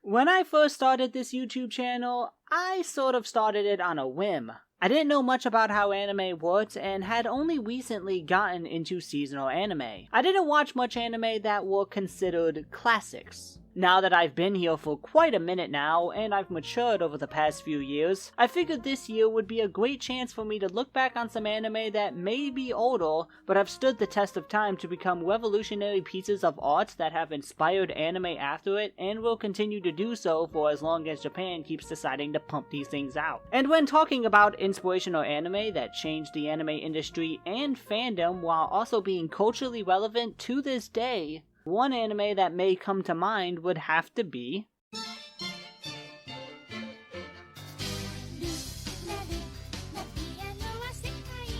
When I first started this YouTube channel, I sort of started it on a whim. I didn't know much about how anime worked and had only recently gotten into seasonal anime. I didn't watch much anime that were considered classics. Now that I've been here for quite a minute now, and I've matured over the past few years, I figured this year would be a great chance for me to look back on some anime that may be older, but have stood the test of time to become revolutionary pieces of art that have inspired anime after it, and will continue to do so for as long as Japan keeps deciding to pump these things out. And when talking about inspirational anime that changed the anime industry and fandom while also being culturally relevant to this day, one anime that may come to mind would have to be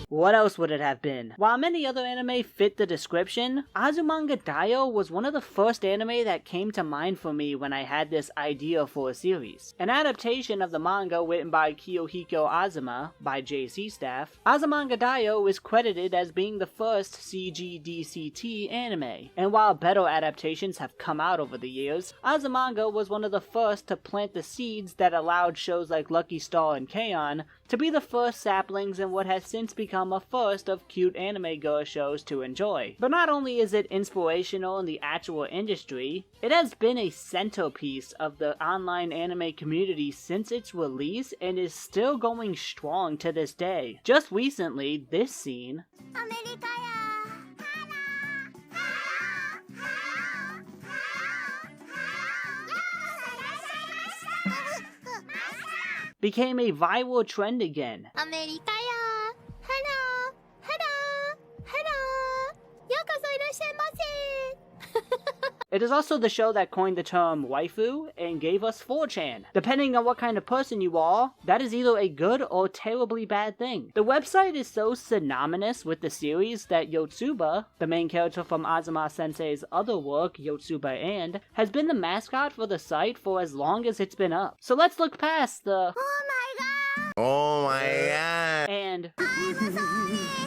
what else would it have been? While many other anime fit the description, Azumanga Daioh was one of the first anime that came to mind for me when I had this idea for a series. An adaptation of the manga written by Kiyohiko Azuma by JC staff, Azumanga Daioh is credited as being the first CGDCT anime, and while better adaptations have come out over the years, Azumanga was one of the first to plant the seeds that allowed shows like Lucky Star and K-On! To be the first saplings in what has since become a first of cute anime girl shows to enjoy. But not only is it inspirational in the actual industry, it has been a centerpiece of the online anime community since its release and is still going strong to this day. Just recently, this scene became a viral trend again. It is also the show that coined the term waifu and gave us 4chan. Depending on what kind of person you are, that is either a good or terribly bad thing. The website is so synonymous with the series that Yotsuba, the main character from Azuma Sensei's other work, Yotsuba and, has been the mascot for the site for as long as it's been up. So let's look past the oh my god and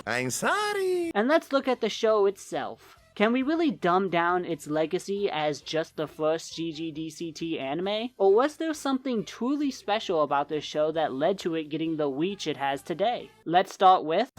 I'm sorry, and let's look at the show itself. Can we really dumb down its legacy as just the first CGDCT anime? Or was there something truly special about this show that led to it getting the reach it has today? Let's start with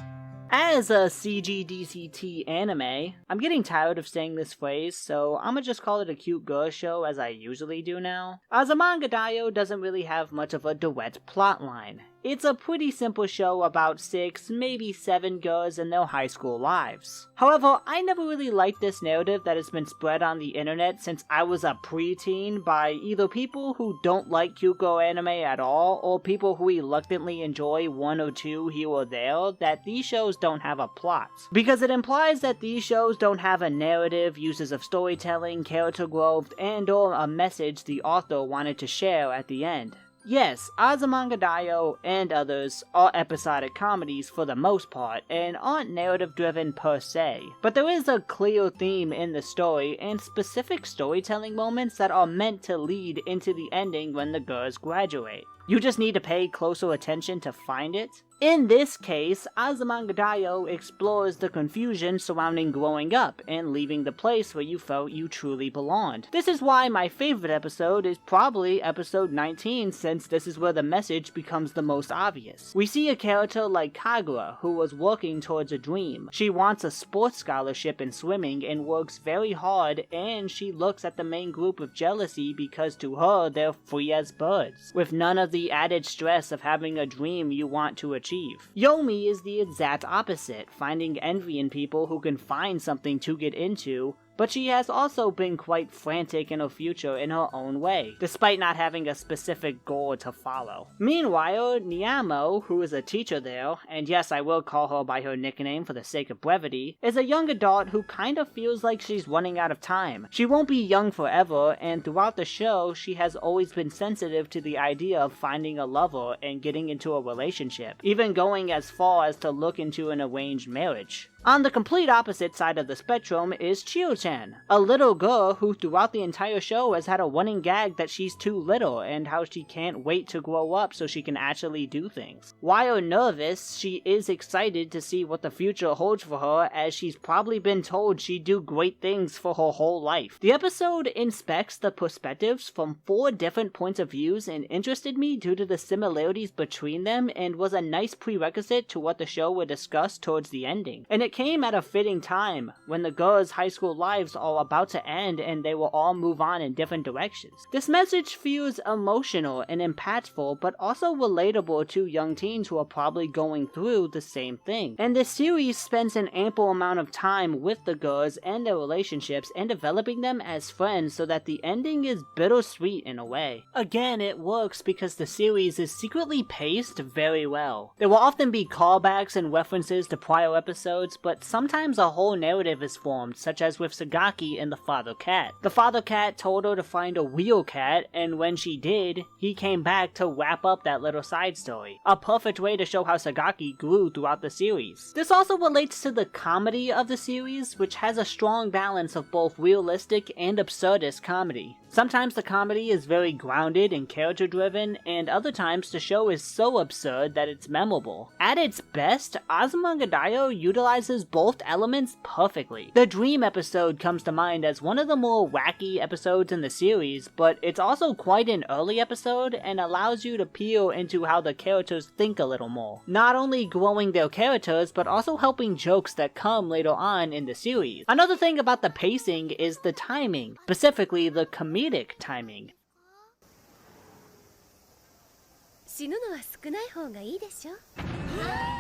as a CGDCT anime, I'm getting tired of saying this phrase, so I'ma just call it a cute girl show as I usually do now. Azumanga Daioh doesn't really have much of a direct plotline. It's a pretty simple show about 6, maybe 7 girls and their high school lives. However, I never really liked this narrative that has been spread on the internet since I was a preteen by either people who don't like cute girl anime at all, or people who reluctantly enjoy 1 or 2 here or there, that these shows don't have a plot. Because it implies that these shows don't have a narrative, uses of storytelling, character growth, and or a message the author wanted to share at the end. Yes, Azumanga Daioh and others are episodic comedies for the most part, and aren't narrative-driven per se, but there is a clear theme in the story and specific storytelling moments that are meant to lead into the ending when the girls graduate. You just need to pay closer attention to find it. In this case, Azumanga Daioh explores the confusion surrounding growing up and leaving the place where you felt you truly belonged. This is why my favorite episode is probably episode 19, since this is where the message becomes the most obvious. We see a character like Kagura, who was working towards a dream. She wants a sports scholarship in swimming and works very hard, and she looks at the main group with jealousy because to her they're free as birds, with none of the added stress of having a dream you want to achieve. Yomi is the exact opposite, finding envy in people who can find something to get into, but she has also been quite frantic in her future in her own way, despite not having a specific goal to follow. Meanwhile, Niamo, who is a teacher there, and yes, I will call her by her nickname for the sake of brevity, is a young adult who kind of feels like she's running out of time. She won't be young forever, and throughout the show, she has always been sensitive to the idea of finding a lover and getting into a relationship, even going as far as to look into an arranged marriage. On the complete opposite side of the spectrum is Chiyo-chan, a little girl who throughout the entire show has had a running gag that she's too little and how she can't wait to grow up so she can actually do things. While nervous, she is excited to see what the future holds for her, as she's probably been told she'd do great things for her whole life. The episode inspects the perspectives from 4 different points of views and interested me due to the similarities between them, and was a nice prerequisite to what the show would discuss towards the ending. And it came at a fitting time, when the girls' high school lives are about to end and they will all move on in different directions. This message feels emotional and impactful, but also relatable to young teens who are probably going through the same thing. And this series spends an ample amount of time with the girls and their relationships and developing them as friends so that the ending is bittersweet in a way. Again, it works because the series is secretly paced very well. There will often be callbacks and references to prior episodes, but sometimes a whole narrative is formed, such as with Sakaki and the father cat. The father cat told her to find a real cat, and when she did, he came back to wrap up that little side story. A perfect way to show how Sakaki grew throughout the series. This also relates to the comedy of the series, which has a strong balance of both realistic and absurdist comedy. Sometimes the comedy is very grounded and character driven, and other times the show is so absurd that it's memorable. At its best, Azumanga Daioh utilizes both elements perfectly. The dream episode comes to mind as one of the more wacky episodes in the series, but it's also quite an early episode and allows you to peel into how the characters think a little more. Not only growing their characters, but also helping jokes that come later on in the series. Another thing about the pacing is the timing, specifically the comedic timing.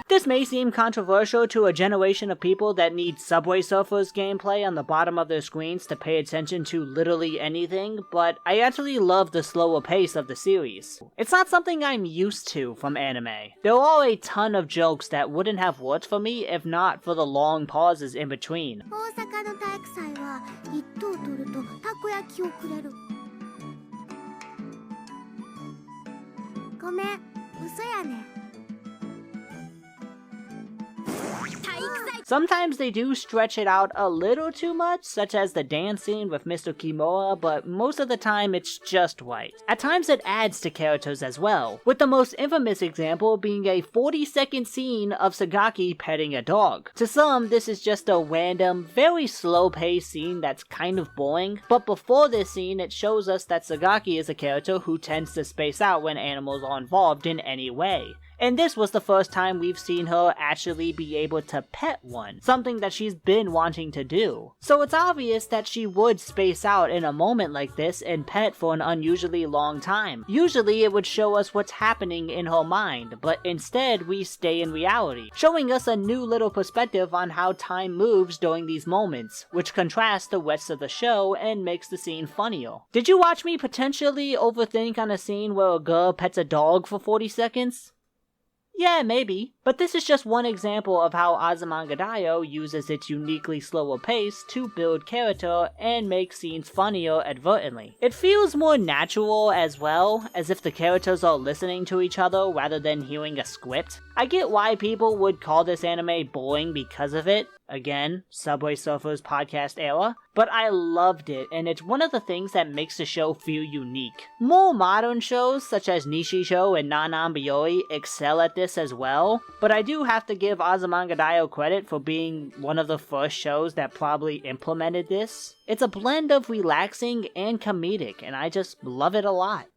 This may seem controversial to a generation of people that need Subway Surfers gameplay on the bottom of their screens to pay attention to literally anything, but I actually love the slower pace of the series. It's not something I'm used to from anime. There are a ton of jokes that wouldn't have worked for me if not for the long pauses in between. Osakaの体育祭は1等取るとたこ焼きをくれる。ごめん、嘘やね。Sometimes they do stretch it out a little too much, such as the dance scene with Mr. Kimura, but most of the time it's just right. At times it adds to characters as well, with the most infamous example being a 40-second scene of Sakaki petting a dog. To some, this is just a random, very slow-paced scene that's kind of boring, but before this scene it shows us that Sakaki is a character who tends to space out when animals are involved in any way. And this was the first time we've seen her actually be able to pet one, something that she's been wanting to do. So it's obvious that she would space out in a moment like this and pet for an unusually long time. Usually it would show us what's happening in her mind, but instead we stay in reality, showing us a new little perspective on how time moves during these moments, which contrasts the rest of the show and makes the scene funnier. Did you watch me potentially overthink on a scene where a girl pets a dog for 40 seconds? Yeah, maybe. But this is just one example of how Azumanga Daioh uses its uniquely slower pace to build character and make scenes funnier advertently. It feels more natural as well, as if the characters are listening to each other rather than hearing a script. I get why people would call this anime boring because of it. Again, Subway Surfers podcast era. But I loved it, and it's one of the things that makes the show feel unique. More modern shows, such as Nishijo and Nanan Biyori, excel at this as well, but I do have to give Azumanga Daioh credit for being one of the first shows that probably implemented this. It's a blend of relaxing and comedic, and I just love it a lot.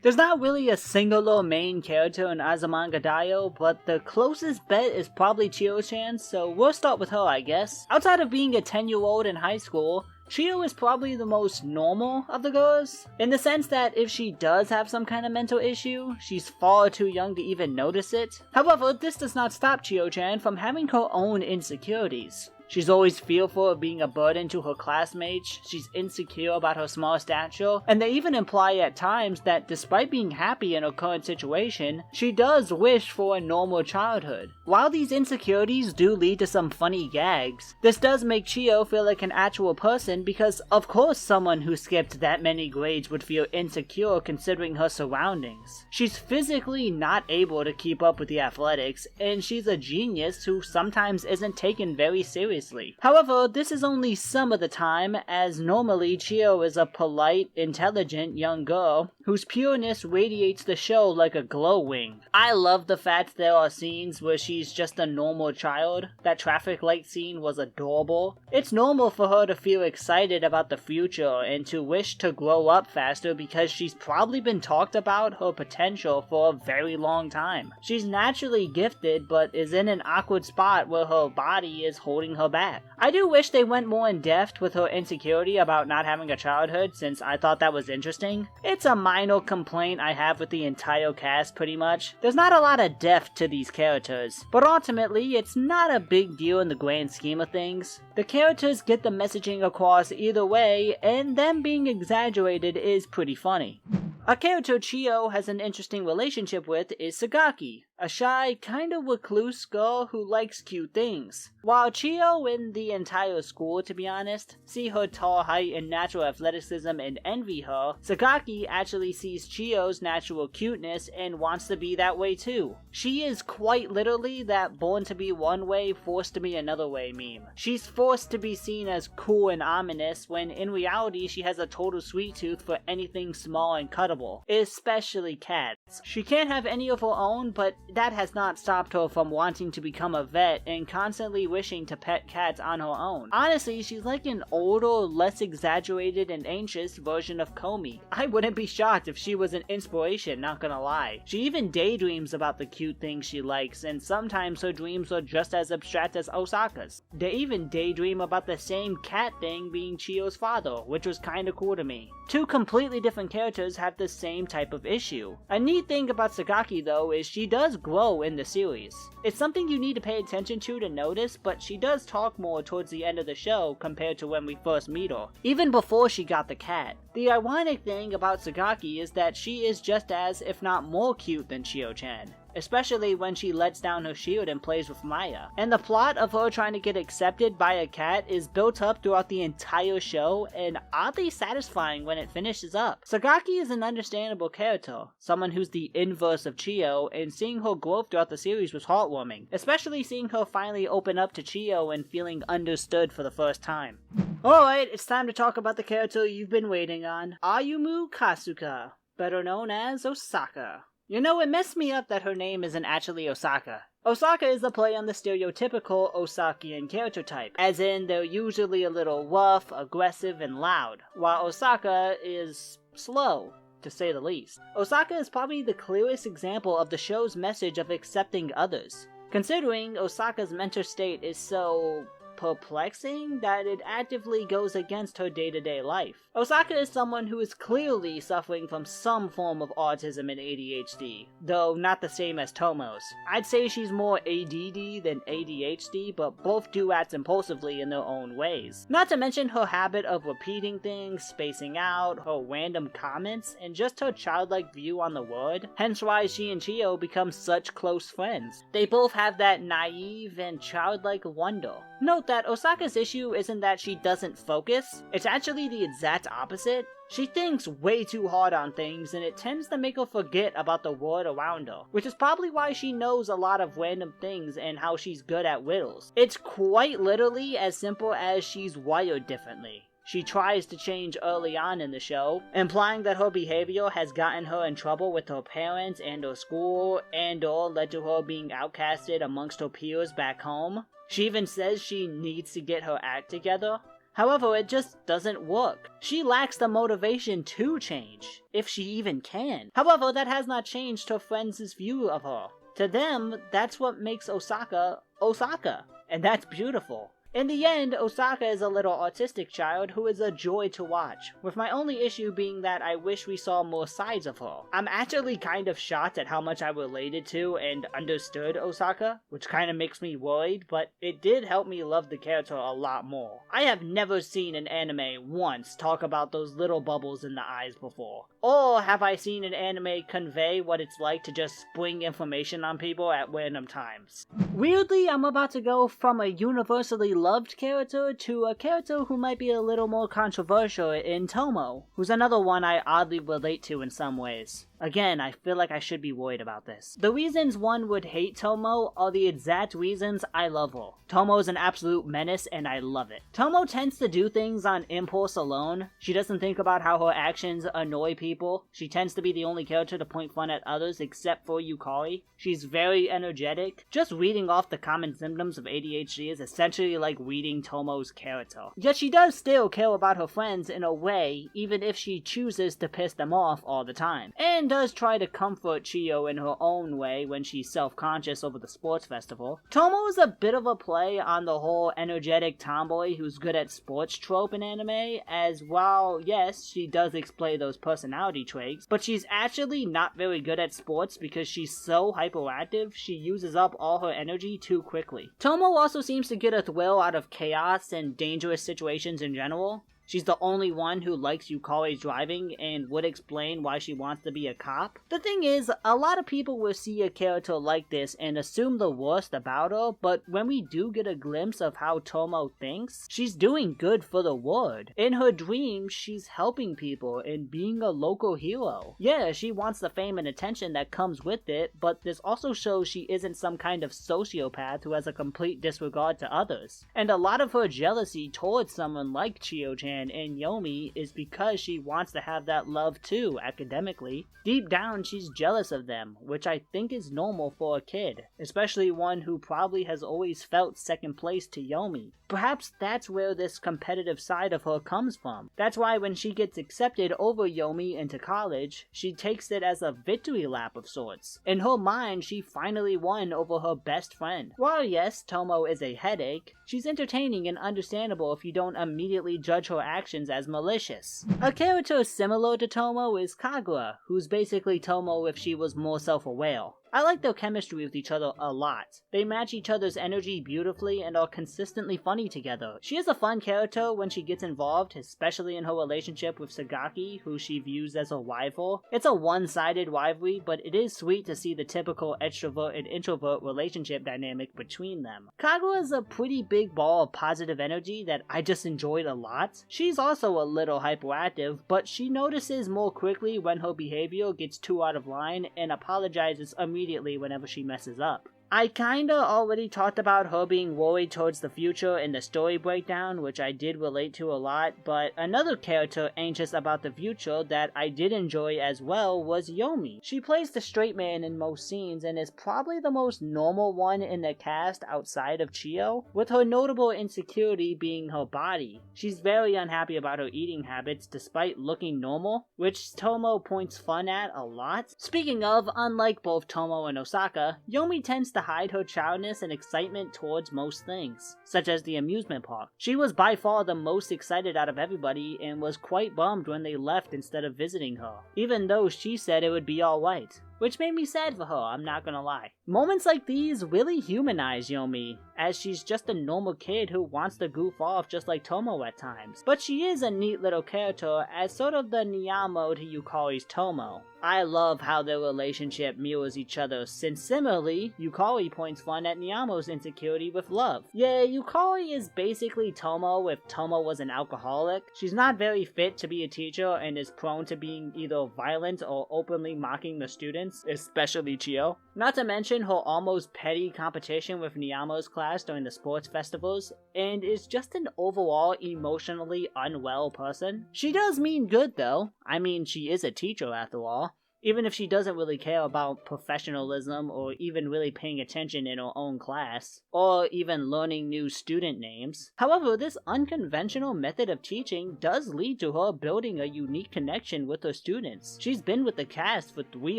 There's not really a singular main character in Azumanga Daioh, but the closest bet is probably Chiyo-chan, so we'll start with her, I guess. Outside of being a 10-year-old in high school, Chiyo is probably the most normal of the girls, in the sense that if she does have some kind of mental issue, she's far too young to even notice it. However, this does not stop Chiyo-chan from having her own insecurities. She's always fearful of being a burden to her classmates, she's insecure about her small stature, and they even imply at times that despite being happy in her current situation, she does wish for a normal childhood. While these insecurities do lead to some funny gags, this does make Chiyo feel like an actual person because of course someone who skipped that many grades would feel insecure considering her surroundings. She's physically not able to keep up with the athletics, and she's a genius who sometimes isn't taken very seriously. However, this is only some of the time, as normally Chiyo is a polite, intelligent young girl whose pureness radiates the show like a glow wing. I love the fact there are scenes where she's just a normal child. That traffic light scene was adorable. It's normal for her to feel excited about the future and to wish to grow up faster because she's probably been talked about her potential for a very long time. She's naturally gifted but is in an awkward spot where her body is holding her back. I do wish they went more in depth with her insecurity about not having a childhood since I thought that was interesting. It's a minor complaint I have with the entire cast pretty much. There's not a lot of depth to these characters, but ultimately it's not a big deal in the grand scheme of things. The characters get the messaging across either way, and them being exaggerated is pretty funny. A character Chiyo has an interesting relationship with is Sakaki, a shy, kinda recluse girl who likes cute things. While Chiyo and the entire school, to be honest, see her tall height and natural athleticism and envy her, Sakaki actually sees Chiyo's natural cuteness and wants to be that way too. She is quite literally that born to be one way, forced to be another way meme. She's forced to be seen as cool and ominous when in reality she has a total sweet tooth for anything small and cuttable, especially cats. She can't have any of her own, but that has not stopped her from wanting to become a vet and constantly wishing to pet cats on her own. Honestly, she's like an older, less exaggerated and anxious version of Komi. I wouldn't be shocked if she was an inspiration, not gonna lie. She even daydreams about the cute things she likes, and sometimes her dreams are just as abstract as Osaka's. They even daydream about the same cat thing being Chiyo's father, which was kinda cool to me. Two completely different characters have the same type of issue. A neat thing about Sakaki though is she does grow in the series. It's something you need to pay attention to notice, but she does talk more towards the end of the show compared to when we first meet her, even before she got the cat. The ironic thing about Sakaki is that she is just as, if not more cute than Chiyo-chan, especially when she lets down her shield and plays with Maya. And the plot of her trying to get accepted by a cat is built up throughout the entire show and oddly satisfying when it finishes up. Sakaki is an understandable character, someone who's the inverse of Chiyo, and seeing her growth throughout the series was heartwarming, especially seeing her finally open up to Chiyo and feeling understood for the first time. Alright, it's time to talk about the character you've been waiting on, Ayumu Kasuka, better known as Osaka. You know, it messed me up that her name isn't actually Osaka. Osaka is a play on the stereotypical Osakian character type, as in they're usually a little rough, aggressive, and loud, while Osaka is slow, to say the least. Osaka is probably the clearest example of the show's message of accepting others, considering Osaka's mental state is so perplexing that it actively goes against her day-to-day life. Osaka is someone who is clearly suffering from some form of autism and ADHD, though not the same as Tomo's. I'd say she's more ADD than ADHD, but both do act impulsively in their own ways. Not to mention her habit of repeating things, spacing out, her random comments, and just her childlike view on the world, hence why she and Chiyo become such close friends. They both have that naive and childlike wonder. Note that Osaka's issue isn't that she doesn't focus, it's actually the exact opposite. She thinks way too hard on things, and it tends to make her forget about the world around her, which is probably why she knows a lot of random things and how she's good at riddles. It's quite literally as simple as she's wired differently. She tries to change early on in the show, implying that her behavior has gotten her in trouble with her parents and her school, and or led to her being outcasted amongst her peers back home. She even says she needs to get her act together. However, it just doesn't work. She lacks the motivation to change, if she even can. However, that has not changed her friends' view of her. To them, that's what makes Osaka, Osaka, and that's beautiful. In the end, Osaka is a little autistic child who is a joy to watch, with my only issue being that I wish we saw more sides of her. I'm actually kind of shocked at how much I related to and understood Osaka, which kind of makes me worried, but it did help me love the character a lot more. I have never seen an anime once talk about those little bubbles in the eyes before. Or have I seen an anime convey what it's like to just spring information on people at random times. Weirdly, I'm about to go from a universally loved character to a character who might be a little more controversial in Tomo, who's another one I oddly relate to in some ways. Again, I feel like I should be worried about this. The reasons one would hate Tomo are the exact reasons I love her. Tomo is an absolute menace and I love it. Tomo tends to do things on impulse alone. She doesn't think about how her actions annoy people. She tends to be the only character to point fun at others except for Yukari. She's very energetic. Just reading off the common symptoms of ADHD is essentially like reading Tomo's character. Yet she does still care about her friends in a way, even if she chooses to piss them off all the time. And does try to comfort Chiyo in her own way when she's self-conscious over the sports festival. Tomo is a bit of a play on the whole energetic tomboy who's good at sports trope in anime, as while, yes, she does display those personality traits, but she's actually not very good at sports because she's so hyperactive, she uses up all her energy too quickly. Tomo also seems to get a thrill out of chaos and dangerous situations in general. She's the only one who likes Yukari's driving and would explain why she wants to be a cop. The thing is, a lot of people will see a character like this and assume the worst about her, but when we do get a glimpse of how Tomo thinks, she's doing good for the world. In her dreams, she's helping people and being a local hero. Yeah, she wants the fame and attention that comes with it, but this also shows she isn't some kind of sociopath who has a complete disregard to others. And a lot of her jealousy towards someone like Chiyo-chan and Yomi is because she wants to have that love too, academically. Deep down, she's jealous of them, which I think is normal for a kid, especially one who probably has always felt second place to Yomi. Perhaps that's where this competitive side of her comes from. That's why when she gets accepted over Yomi into college, she takes it as a victory lap of sorts. In her mind, she finally won over her best friend. While yes, Tomo is a headache, she's entertaining and understandable if you don't immediately judge her actions as malicious. A character similar to Tomo is Kagura, who's basically Tomo if she was more self-aware. I like their chemistry with each other a lot. They match each other's energy beautifully and are consistently funny together. She is a fun character when she gets involved, especially in her relationship with Sakaki, who she views as a rival. It's a one-sided rivalry, but it is sweet to see the typical extrovert and introvert relationship dynamic between them. Kagura is a pretty big ball of positive energy that I just enjoyed a lot. She's also a little hyperactive, but she notices more quickly when her behavior gets too out of line and apologizes immediately whenever she messes up. I kinda already talked about her being worried towards the future in the story breakdown, which I did relate to a lot, but another character anxious about the future that I did enjoy as well was Yomi. She plays the straight man in most scenes and is probably the most normal one in the cast outside of Chiyo, with her notable insecurity being her body. She's very unhappy about her eating habits despite looking normal, which Tomo points fun at a lot. Speaking of, unlike both Tomo and Osaka, Yomi tends to hide her childness and excitement towards most things, such as the amusement park. She was by far the most excited out of everybody and was quite bummed when they left instead of visiting her, even though she said it would be alright. Which made me sad for her, I'm not gonna lie. Moments like these really humanize Yomi, as she's just a normal kid who wants to goof off just like Tomo at times. But she is a neat little character as sort of the Nyamo to Yukari's Tomo. I love how their relationship mirrors each other, since similarly, Yukari points fun at Nyamo's insecurity with love. Yeah, Yukari is basically Tomo if Tomo was an alcoholic. She's not very fit to be a teacher and is prone to being either violent or openly mocking the students, especially Chiyo. Not to mention her almost petty competition with Nyamo's class during the sports festivals, and is just an overall emotionally unwell person. She does mean good though. I mean, she is a teacher after all. Even if she doesn't really care about professionalism or even really paying attention in her own class, or even learning new student names. However, this unconventional method of teaching does lead to her building a unique connection with her students. She's been with the cast for 3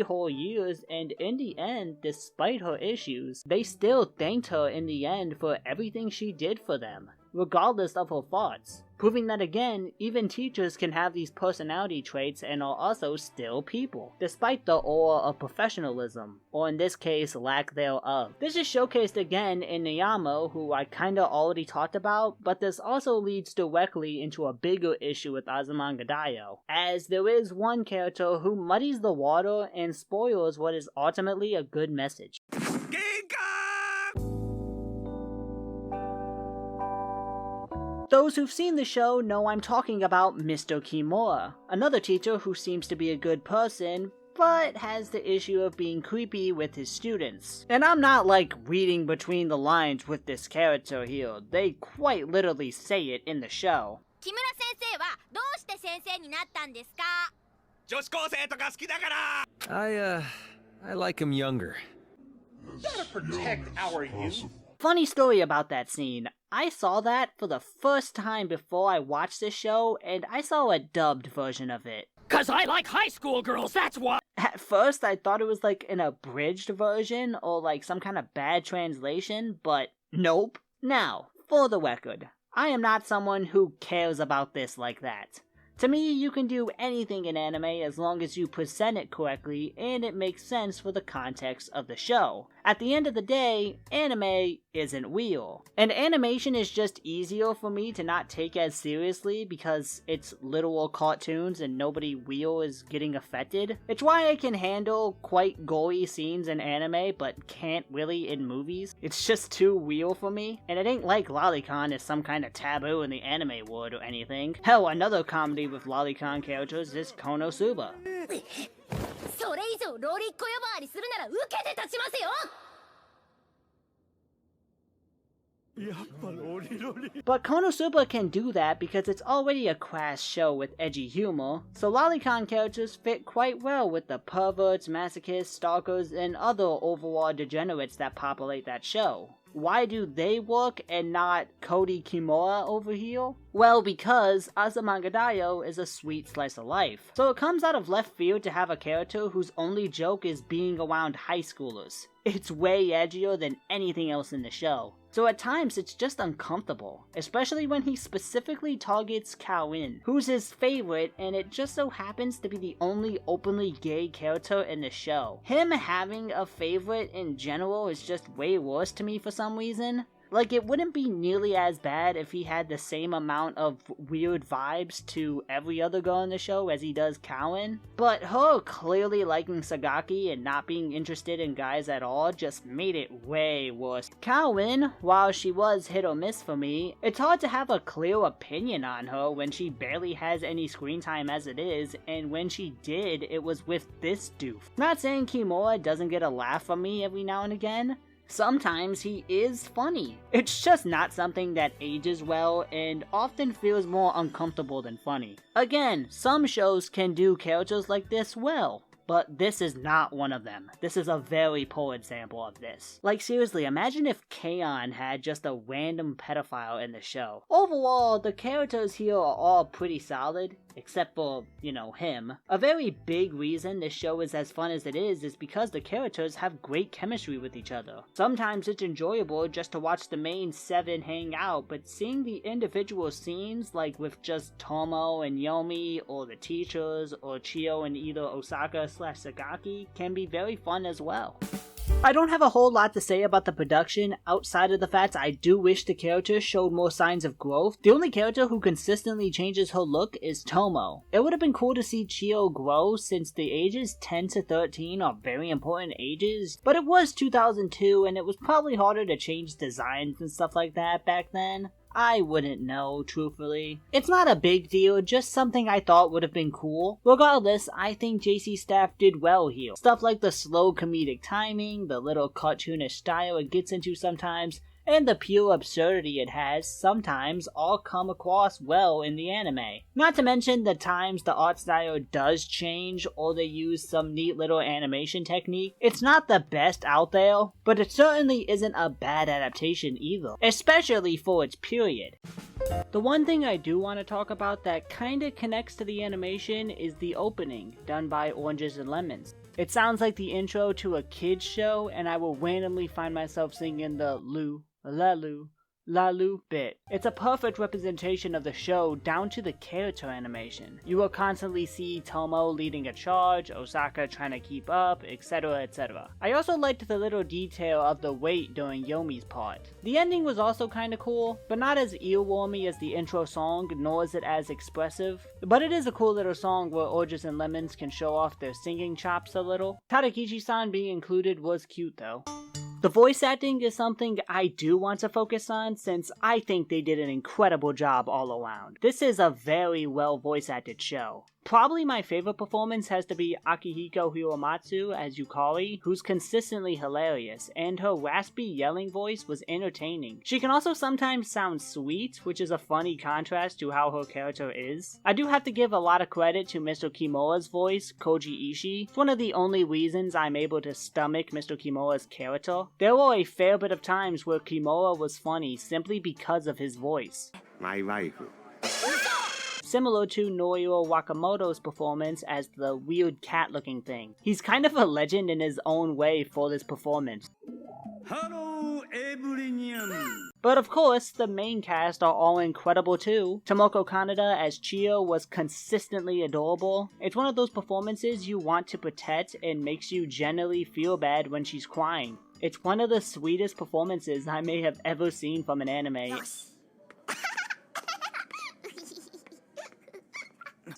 whole years, and in the end, despite her issues, they still thanked her in the end for everything she did for them. regardless of her thoughts, proving that again, even teachers can have these personality traits and are also still people, despite the aura of professionalism, or in this case, lack thereof. This is showcased again in Nayamo, who I kinda already talked about, but this also leads directly into a bigger issue with Azumanga Daioh, as there is one character who muddies the water and spoils what is ultimately a good message. Those who've seen the show know I'm talking about Mr. Kimura, another teacher who seems to be a good person, but has the issue of being creepy with his students. And I'm not like reading between the lines with this character here, they quite literally say it in the show. I like him younger. Gotta protect our youth. Funny story about that scene. I saw that for the first time before I watched this show, and I saw a dubbed version of it. 'Cause I like high school girls, that's why! At first, I thought it was like an abridged version, or like some kind of bad translation, but nope. Now, for the record, I am not someone who cares about this like that. To me, you can do anything in anime as long as you present it correctly and it makes sense for the context of the show. At the end of the day, anime isn't real. And animation is just easier for me to not take as seriously because it's literal cartoons and nobody real is getting affected. It's why I can handle quite gory scenes in anime but can't really in movies. It's just too real for me. And it ain't like lolicon is some kind of taboo in the anime world or anything. Hell, another comedy with lolicon characters is Konosuba. But Konosuba can do that because it's already a crass show with edgy humor, so lolicon characters fit quite well with the perverts, masochists, stalkers, and other overall degenerates that populate that show. Why do they work and not Cody Kimura over here? Well, because Azumanga Daioh is a sweet slice of life. So it comes out of left field to have a character whose only joke is being around high schoolers. It's way edgier than anything else in the show. So at times it's just uncomfortable, especially when he specifically targets Kao-in, who's his favorite, and it just so happens to be the only openly gay character in the show. Him having a favorite in general is just way worse to me for some reason. Like, it wouldn't be nearly as bad if he had the same amount of weird vibes to every other girl in the show as he does Kao-in, but her clearly liking Sakaki and not being interested in guys at all just made it way worse. Kao-in, while she was hit or miss for me, it's hard to have a clear opinion on her when she barely has any screen time as it is, and when she did, it was with this doof. Not saying Kimura doesn't get a laugh from me every now and again. Sometimes he is funny. It's just not something that ages well and often feels more uncomfortable than funny. Again, some shows can do characters like this well, but this is not one of them. This is a very poor example of this. Like, seriously, imagine if K-On! Had just a random pedophile in the show. Overall, the characters here are all pretty solid, except for, you know, him. A very big reason this show is as fun as it is because the characters have great chemistry with each other. Sometimes it's enjoyable just to watch the main 7 hang out, but seeing the individual scenes, like with just Tomo and Yomi, or the teachers, or Chiyo and either Osaka/Sakaki, can be very fun as well. I don't have a whole lot to say about the production outside of the fact I do wish the character showed more signs of growth. The only character who consistently changes her look is Tomo. It would have been cool to see Chiyo grow since the ages 10 to 13 are very important ages, but it was 2002 and it was probably harder to change designs and stuff like that back then. I wouldn't know, truthfully. It's not a big deal, just something I thought would have been cool. Regardless, I think JC staff did well here. Stuff like the slow comedic timing, the little cartoonish style it gets into sometimes, and the pure absurdity it has sometimes all come across well in the anime. Not to mention the times the art style does change or they use some neat little animation technique. It's not the best out there, but it certainly isn't a bad adaptation either, especially for its period. The one thing I do want to talk about that kinda connects to the animation is the opening, done by Oranges and Lemons. It sounds like the intro to a kids show, and I will randomly find myself singing the Lou, la Lou, Lalu bit. It's a perfect representation of the show down to the character animation. You will constantly see Tomo leading a charge, Osaka trying to keep up, etc, etc. I also liked the little detail of the wait during Yomi's part. The ending was also kinda cool, but not as earwormy as the intro song, nor is it as expressive. But it is a cool little song where Oranges and Lemons can show off their singing chops a little. Tadakichi-san being included was cute though. The voice acting is something I do want to focus on since I think they did an incredible job all around. This is a very well voice acted show. Probably my favorite performance has to be Akihiko Hiromatsu as Yukari, who's consistently hilarious, and her raspy yelling voice was entertaining. She can also sometimes sound sweet, which is a funny contrast to how her character is. I do have to give a lot of credit to Mr. Kimura's voice, Koji Ishii. It's one of the only reasons I'm able to stomach Mr. Kimura's character. There were a fair bit of times where Kimura was funny simply because of his voice. My wife. Similar to Norio Wakamoto's performance as the weird cat-looking thing. He's kind of a legend in his own way for this performance. Hello, everyone. But of course, the main cast are all incredible too. Tomoko Kaneda as Chiyo was consistently adorable. It's one of those performances you want to protect and makes you genuinely feel bad when she's crying. It's one of the sweetest performances I may have ever seen from an anime.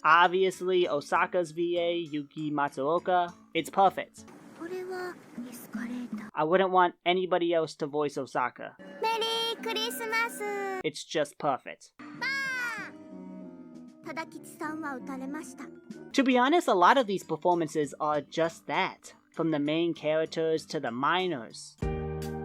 Obviously, Osaka's VA, Yuki Matsuoka, it's perfect. これはエスカレーター。 I wouldn't want anybody else to voice Osaka. メリークリスマス。 It's just perfect. ただきちさんは打たれました。 To be honest, a lot of these performances are just that, from the main characters to the minors.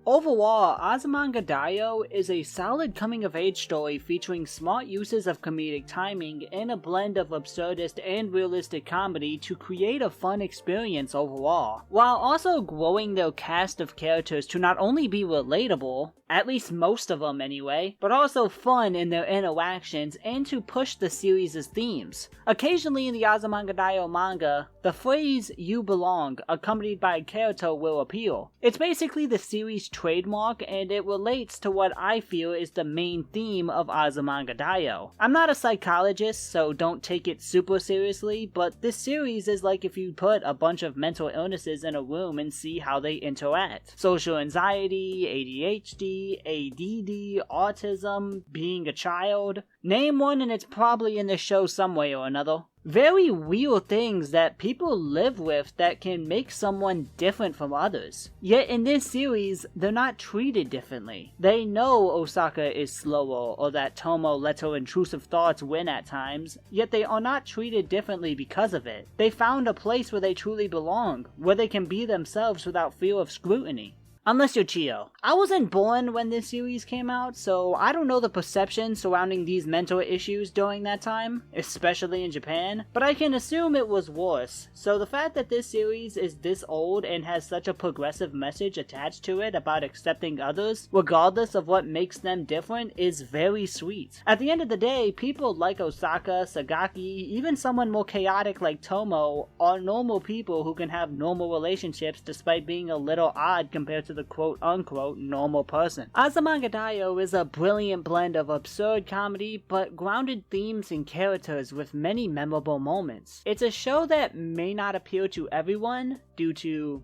Overall, Azumanga Daioh is a solid coming-of-age story featuring smart uses of comedic timing and a blend of absurdist and realistic comedy to create a fun experience overall, while also growing their cast of characters to not only be relatable, at least most of them anyway, but also fun in their interactions and to push the series' themes. Occasionally in the Azumanga Daioh manga, the phrase "you belong" accompanied by a character will appear. It's basically the series' trademark and it relates to what I feel is the main theme of Azumanga Daioh. I'm not a psychologist, so don't take it super seriously, but this series is like if you put a bunch of mental illnesses in a room and see how they interact. Social anxiety, ADHD, ADD, autism, being a child. Name one and it's probably in the show some way or another. Very real things that people live with that can make someone different from others. Yet in this series, they're not treated differently. They know Osaka is slower or that Tomo lets her intrusive thoughts win at times, yet they are not treated differently because of it. They found a place where they truly belong, where they can be themselves without fear of scrutiny. Unless you're Chiyo. I wasn't born when this series came out, so I don't know the perception surrounding these mental issues during that time, especially in Japan, but I can assume it was worse. So the fact that this series is this old and has such a progressive message attached to it about accepting others, regardless of what makes them different, is very sweet. At the end of the day, people like Osaka, Sakaki, even someone more chaotic like Tomo, are normal people who can have normal relationships despite being a little odd compared to the quote-unquote normal person. Azumanga Daioh is a brilliant blend of absurd comedy, but grounded themes and characters with many memorable moments. It's a show that may not appeal to everyone, due to,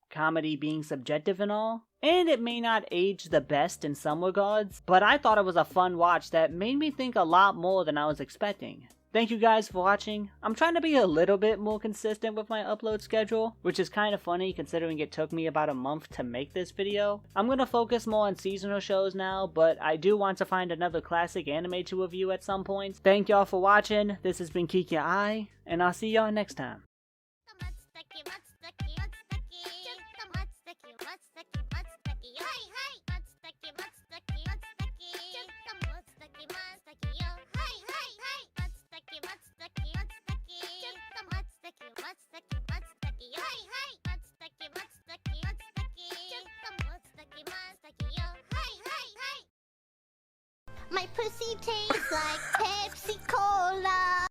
comedy being subjective and all, and it may not age the best in some regards, but I thought it was a fun watch that made me think a lot more than I was expecting. Thank you guys for watching. I'm trying to be a little bit more consistent with my upload schedule, which is kind of funny considering it took me about a month to make this video. I'm gonna focus more on seasonal shows now, but I do want to find another classic anime to review at some point. Thank y'all for watching. This has been Kikaya, and I'll see y'all next time. My pussy tastes like Pepsi Cola.